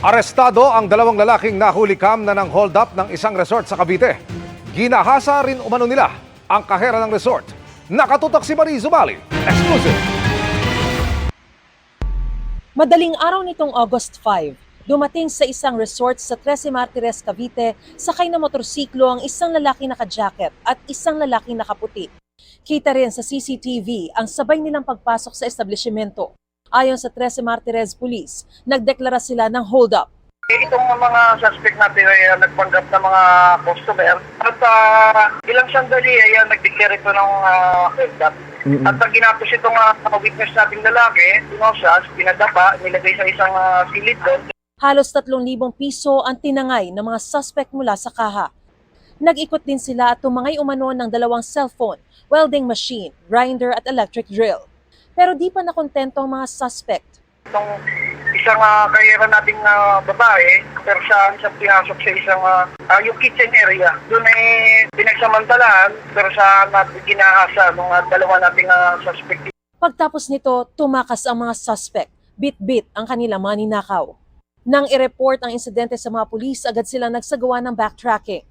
Arestado ang dalawang lalaking nahulikam na ng hold up ng isang resort sa Cavite. Ginahasa rin umano nila ang kahera ng resort. Nakatutok si Marie Zumali. Exclusive. Madaling araw nitong August 5, dumating sa isang resort sa 13 Martires, Cavite, sakay na motorsiklo ang isang lalaki naka-jacket at isang lalaki nakaputi. Kita rin sa CCTV ang sabay nilang pagpasok sa establishmento. Ayon sa 13 Martires Police, nagdeklara sila ng hold-up. Itong mga suspect natin ay nagpanggap ng mga customer at ilang sandali ay nagdeklara ito ng hold-up. At ginapos itong witness nating lalaki, pinosas, pinadapa, nilagay sa isang silid doon. Halos 3,000 piso ang tinangay ng mga suspect mula sa kaha. Nag-ikot din sila at tumangay umano ng 2 cellphone, welding machine, grinder at electric drill. Pero di pa nakontento ang mga suspect. Itong isang karera nating babae, pero siya pinasok sa isang yung kitchen area. Doon ay pinagsamantalaan, pero siya ginahasa ng dalawa nating suspect. Pagtapos nito, tumakas ang mga suspect. Bit-bit ang kanilang mga ninakaw. Nang i-report ang insidente sa mga pulis, agad sila nagsagawa ng backtracking.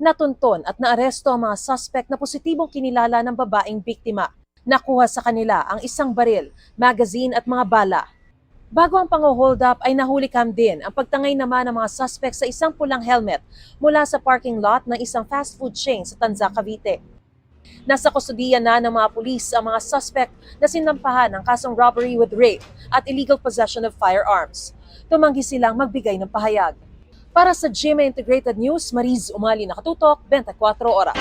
Natunton at naaresto ang mga suspect na positibong kinilala ng babaeng biktima. Nakuha sa kanila ang isang baril, magazine at mga bala. Bago ang pang-hold up ay nahulikam din ang pagtangay naman ng mga suspect sa isang pulang helmet mula sa parking lot ng isang fast food chain sa Tanza, Cavite. Nasa kustudiya na ng mga pulis ang mga suspect na sinampahan ng kasong robbery with rape at illegal possession of firearms. Tumanggi silang magbigay ng pahayag. Para sa GMA Integrated News, Mariz Umali, nakatutok, 24 oras.